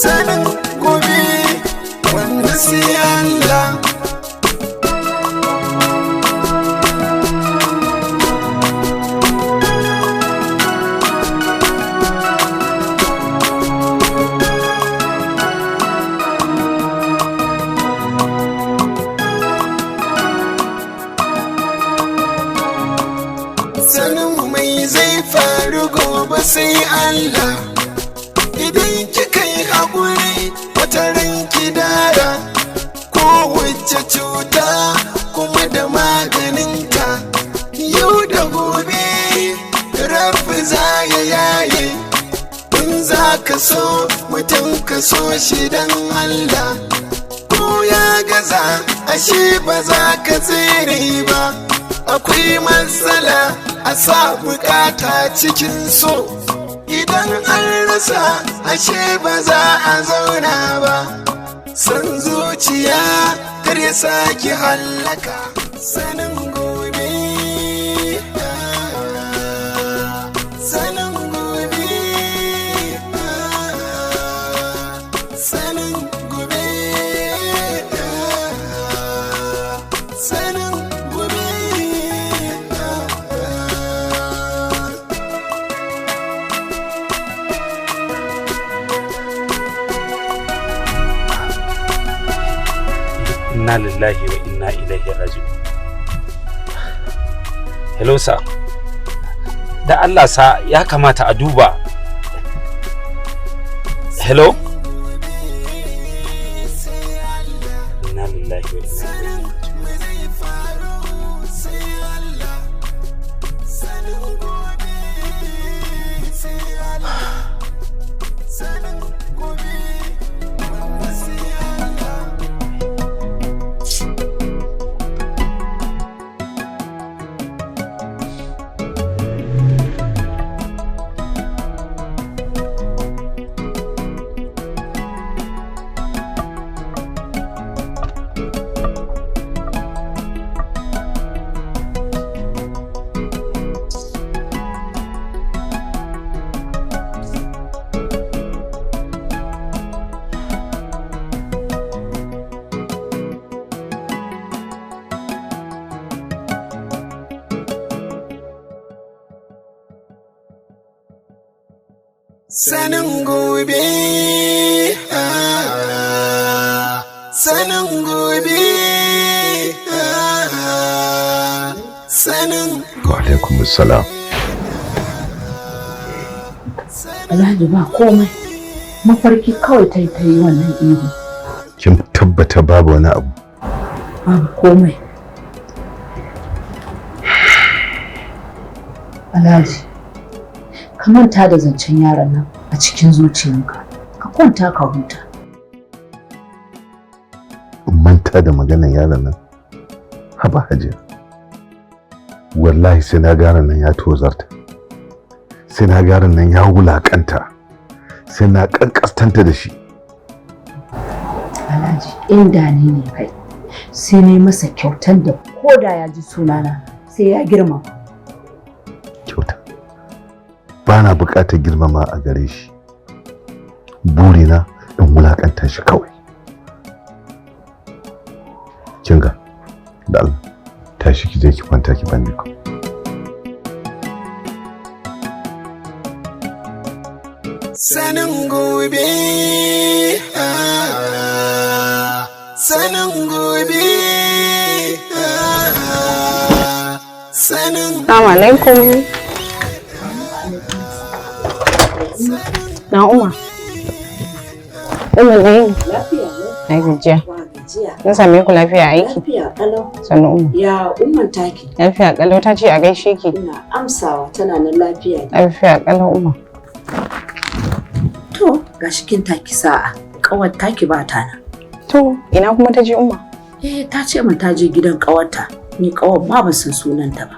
sanin gobe wanda sai Allah. Sanin mai zai faru gobe sai Allah. Idan kika yi haƙuri wata ranki dara, kowace cuta kuma da maganinta. Yau da gobe rafi za ya yaye. In za ka so mutum ka so shi don Allah. Ko ya gaza ashe ba za ka tsere ba. Akwai matsala a sa bukata cikin so. Idan an rasa ashe ba za a zauna ba. San zuciya kar ya saki hallaka. Sanin gobe, sanin gobe, sanin gobe, sanin gobe. Inna lillahi wa inna ilaihi raji'un. Hello sir. Da Allah sa ya kamata a duba. Hello? Inna lillahi wa inna ilaihi Sanin gobe, sanin gobe, sanin gobe. Wa alaikum assalam. Alhaji ba komai, mafarki kawai ta yi wannan ihu. Kin tabbata babu wani abu? Babu komai. Alhaji, ka manta da zancen yaron nan a cikin zuciyanka, ka kwanta ka huta. Manta da maganar yaron nan? Haba Hajiya, wallahi sai na yaron nan ya tozarta, sai na yaron nan ya wulakanta, sai na kankastanta da shi. Alhaji, inda ni ne kai, sai ne masa kyautan da koda ya ji sunana sai ya girma. Kyauta? Ba na buƙatar girmama a gare shi, burina in wulakanta shi kawai. Kinga, da Allah, tashi ki je ki kwanta ki bani ku. Sanin gobe, sanin gobe, sanin. Assalamu alaikum. Na Umar. Umar ne? Lafiya ne? Na gajiya. Gajiya. Na same ku lafiya aiki? Lafiya kalau. Sannu Umar. Ya umman taki? Lafiya kalau, ta ce a gaishe ki. Ina amsawa, tana nan lafiya. Lafiya kalau Umar. To, gashi kin taki sa'a. Kawar taki ba ta nan. To, ina kuma ta je Umar? Ta ce min ta je gidan kawarta. Ni kawar ma ban san sunanta ba.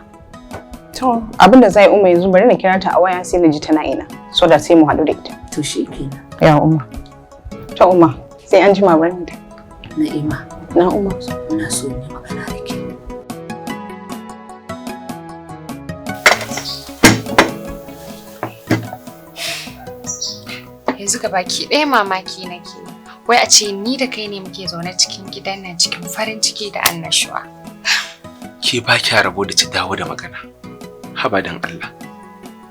To, abin da zai Umar yanzu bari na kira ta a waya sai na ji tana ina. So da sai mu haɗu da ita. To shikenan. Ya Umar. To Umar, sai an jima bari ta. Na'ima. Na Umar. Ina so ne magana da ke. Yanzu ga baki ɗaya mamaki nake. Wai a ce ni da kai ne muke zaune cikin gidan nan cikin farin ciki da annashuwa. Ke ba kya rabo da ci dawo da magana. Haba dan Allah.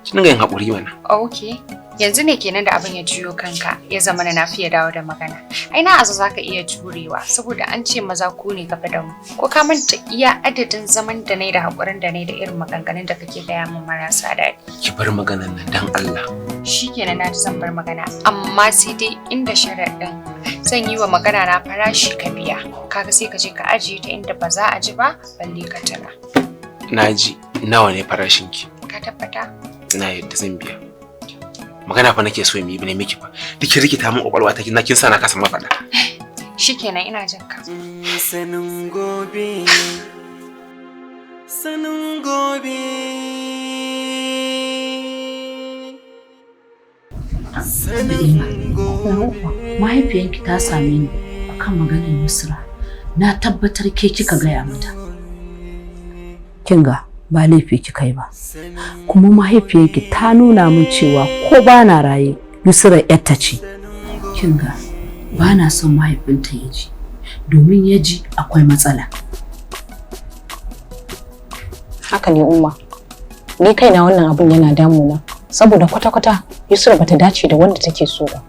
Kin ga yin haƙuri mana. Okay. Yanzu ne kenan da abin ya juyo kanka ya zama na fiye dawo da magana. Ai na azu zaka iya jurewa saboda an ce maza ku ne gaba da mu. Ko ka manta iya adadin zaman da nayi da hakurin da nayi da irin maganganun da kake gaya min marasa daɗi. Ki bar maganan nan dan Allah. Shikenan na ji zan bar magana amma sai dai inda sharaɗin zan yi wa magana na farashi ka biya. Kaga sai ka je ka ajiye ta inda ba za a ji ba balle ka tana. Naji nawa ne farashin ki? Ka tabbata? Na yadda zan biya. Magana fa nake so yi ne miki fa. Duk rikita min kwakwalwa ta kin sa na kasa mafaɗa. Shikenan ina jin ka. Sanin gobe. Sanin gobe. Sanin gobe. Mahaifiyanki ta same ni akan maganar Yusra. Na tabbatar ke kika gaya mata. Kinga ba laifi kika yi ba. Kuma mahaifiyarki ta nuna min cewa ko ba na raye Yusra yarta ce. Kinga ba na son mahaifinta ya ji domin ya ji akwai matsala. Haka ne umma. Ni kaina wannan abun yana damuna saboda kwata-kwata Yusra bata dace da wanda take so ba.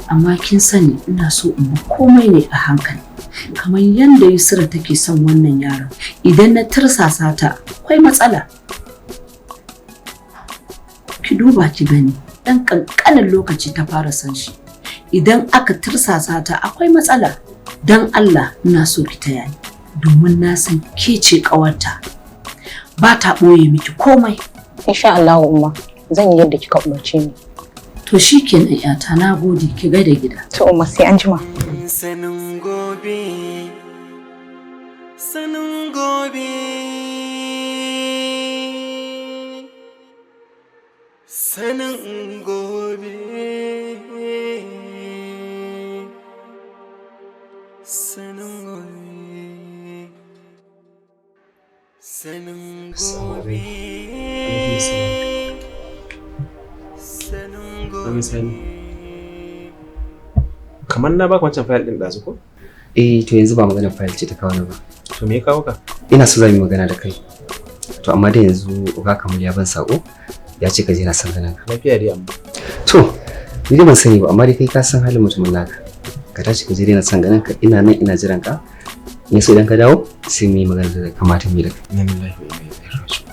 Amma kin sani ina so in bi komai ne a hankali. Kamar yadda Yusra take son wannan yaron, idan na tirsasa ta akwai matsala. Ki duba ki gani, dan kankanin lokaci ta fara son shi. Idan aka tirsasa ta akwai matsala. Dan Allah ina so ki taya ni, domin na san ke ce kawarta. Ba ta boye miki komai. Insha Allah umma, zan yi yadda kika umarce ni. To shikenan iyata, na gode, ki ga da gida. To umma sai an jima. Sanin gobe. Sanin gobe. Sanin gobe. Sanin gobe. Sanin gobe. Kamar na baka wancan fayil din dazu ko? To yanzu ba magana fayil ce ta kawo ni ba. To me ya kawo ka? Ina so zan yi magana da kai. To amma dai yanzu uga kamar ya ban sako ya ce ka je na san ganin ka. Lafiya dai amma. To ni dai ban sani ba amma dai kai ka san halin mutumin naka. Ka tashi ka je na san ganin ka, ina nan ina jiran ka. Ne so idan ka dawo sai mu yi magana da kamata mu yi da kai. Inna lillahi wa inna ilaihi raji'un.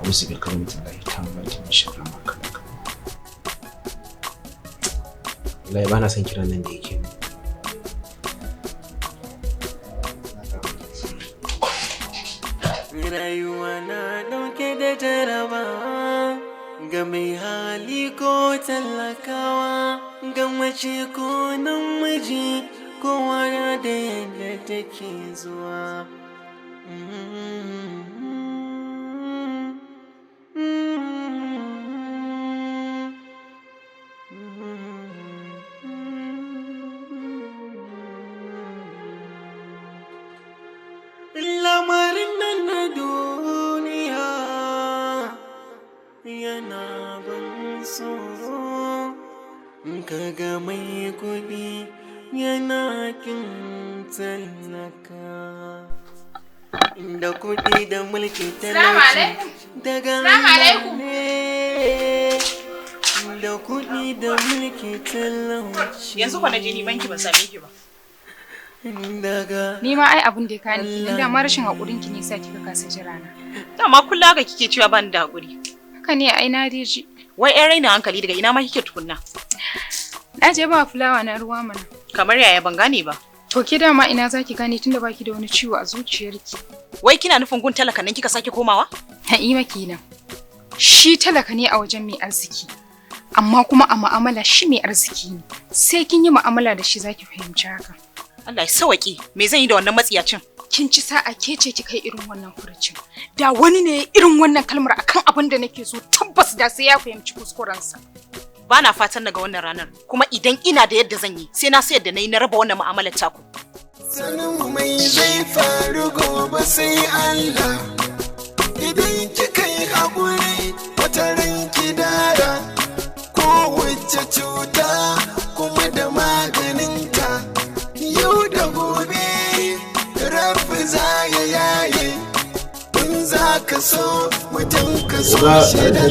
Auzu bi kalimatillahi tammati min sharri ma khalaq. Wallahi ba na son kiran nan da yake. Rayuwa na dauke da jaraba ga mai hali ko talakawa, ga mace ko namiji, kowa na da yadda take zuwa. Lamarin nan na duniya yana ban tsoro, kaga mai kuɗi yana kin talaka. Da kuɗi da mulki talauci daga Allah ne. Da kuɗi da mulki talauci. Yanzu kwana je ni banki ban same ki ba. Ni ma ai abun da ya kani kenan, da ma rashin hakurin ki ne sa kika kasa jira na. Dama kullu haka kike cewa ban da hakuri. Haka ne ai na ji. Wai ƴan raina hankali daga ina ma kike tukunna? Na je ba fulawa na ruwa mana. Kamar yaya ban gane ba. To ke dama ina zaki gane tunda baki da wani ciwo a zuciyarki. Wai kina nufin gun talaka nan kika sake komawa? Ha'ima kenan. Shi talaka ne a wajen mai arziki. Amma kuma a mu'amala shi mai arziki ne. Sai kin yi mu'amala da shi zaki fahimci haka. Allah ya sawaki, me zan yi da wannan matsiyacin? Kin ci sa'a ke ce kika yi irin wannan furucin. Da wani ne irin wannan kalmar akan abin da nake so, tabbas da sai ya fahimci kuskurensa. Bana fatan daga wannan ranar, kuma idan ina da yadda zan yi, sai na sayar da nayi na raba wannan mu'amalar taku. Sanin mai zai faru gobe sai Allah. Idan kika yi haƙuri wata ranki dara. kowace cuta kuma da maganinta. Yau da gobe rafi za ya yaye, in za ka so mutum ka so shi da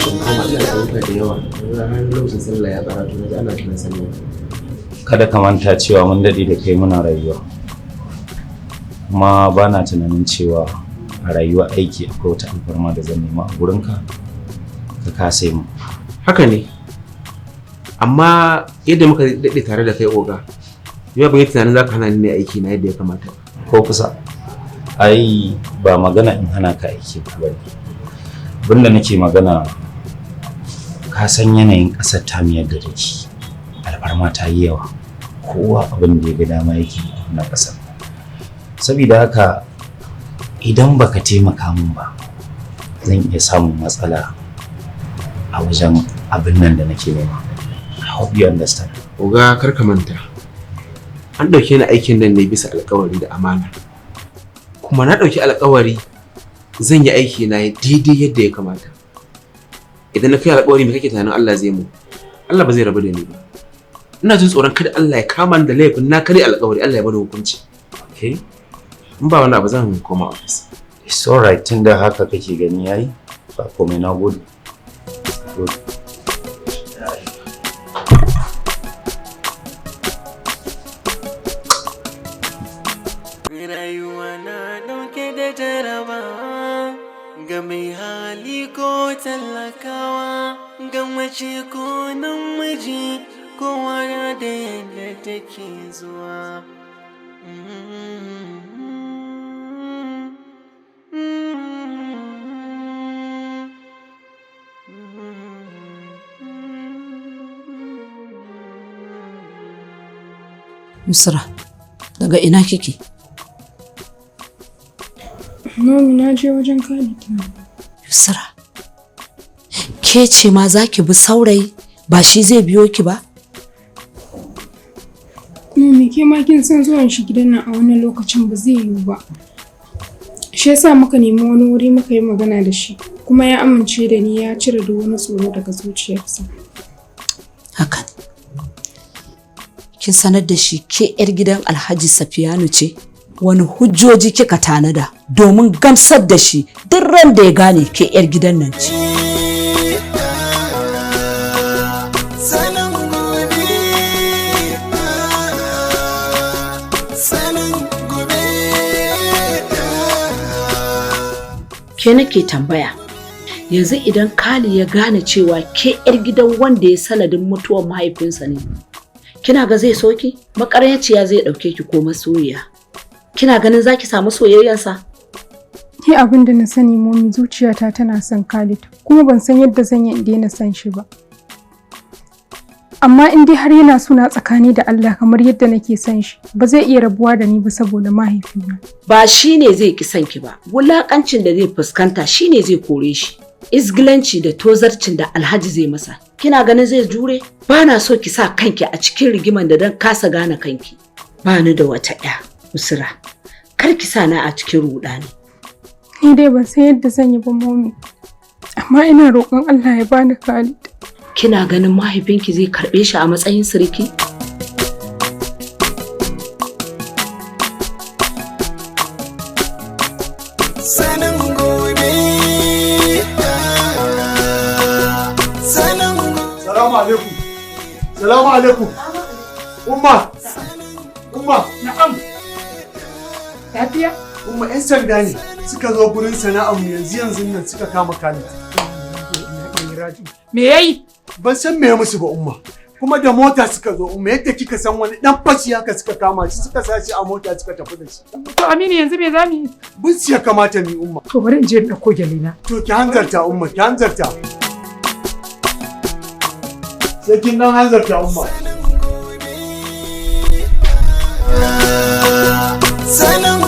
kada ka manta cewa mun daɗe da kai muna rayuwa, kuma ba na tunanin cewa a rayuwa aiki akwai wata alfarma da zan nema a gurinka ka kasa mu. Haka ne, amma yadda muka daɗe tare da kai oga, yau ban yi tunanin za ka hana ni ne aiki na yadda ya kamata. Ko kusa, ai ba magana in hana ka aiki ba ne. Abinda nake magana, ka san yanayin ƙasar ta mu yadda take, alfarma ta yi yawa, kowa abin da ya ga dama yake na ƙasar. Saboda haka idan baka taimaka min ba, zan iya samun matsala a wajen abin nan da nake nema. I hope you understand. Oga kar ka manta, an ɗauke ni aikin nan ne bisa alƙawari da amana, kuma na ɗauki alƙawari zan yi aiki na daidai yadda ya kamata. Idan na kai alƙawari me kake tunanin Allah zai mu? Allah ba zai rabu da ni ba. Ina jin tsoron kada Allah ya kama ni da laifin na kare alƙawari, Allah ya bada hukunci. Okay? In ba wani abu zan koma office. It's alright, tunda haka kake gani yayi, ba komai, na gode. Good. Rayuwa na ɗauke da jaraba, ga mai hali ko talakawa, ga mace ko namiji, kowa na da yadda take zuwa. Yusra, daga ina kike? Mami, na je wajen Khalid. Yusra, ke ce ma za ki bi saurayi ba shi zai biyo ki ba? Mami, ke ma kin san zuwan shi gidan nan a wani lokacin ba zai yiwu ba. Shi yasa muka nemi wani wuri muka yi magana da shi, kuma ya amince da ni, ya cire duk wani tsoro daga zuciyarsa. Hakan. Kin sanar da shi ke 'yar gidan Alhaji Safiyanu ce? Wani hujjoji kika tanada domin gamsar da shi duk ran da ya gane ke 'yar gidan nan ce? Sanin gobe, sanin gobe. Ke nake tambaya, yanzu idan Kali ya gane cewa ke 'yar gidan wanda ya sanadin mutuwar mahaifinsa ne, kina ga zai soki? Makaryaciya zai ɗauke ki ko masoyiya? Kina ganin zaki samu soyayyansa? Ni abin da na sani momi, zuciyata tana son Khalid, kuma ban san yadda zan yi in daina son shi ba. Amma in dai har yana suna tsakani da Allah kamar yadda nake son shi, ba zai iya rabuwa da ni ba saboda mahaifina. Ba shi ne zai ki son ki ba, wulakancin da zai fuskanta shi ne zai kore shi. Isgilanci da tozarcin da Alhaji zai masa, kina ganin zai jure? Ba na so ki sa kanki a cikin rigiman da dan kasa gane kanki. Ba ni da wata ƴa, Usra. Kar ki sa na a cikin rudani. Ni dai ban san yadda zan yi ba momi, amma ina roƙon Allah ya bani Khalid. Kina ganin mahaifinki zai karɓe shi a matsayin siriki? Sanin gobe, sanin gobe. Salamu alaikum. Salamu alaikum. Umma. Umma. Na'am. Lafiya? Umma 'yan sanda ne suka zo gurin sana'ar mu yanzu nan suka kama Khalid. Me yayi? Ban san me ya musu ba umma. Kuma da mota suka zo umma, yadda kika san wani dan fashi haka suka kama shi, suka sa shi a mota suka tafi da shi. To Aminu, yanzu me zamu yi? Bin ya kamata ni umma. To bari in je in dauko gyalena. To ki hanzarta umma, ki hanzarta. Sai kin dan hanzarta umma. Sanin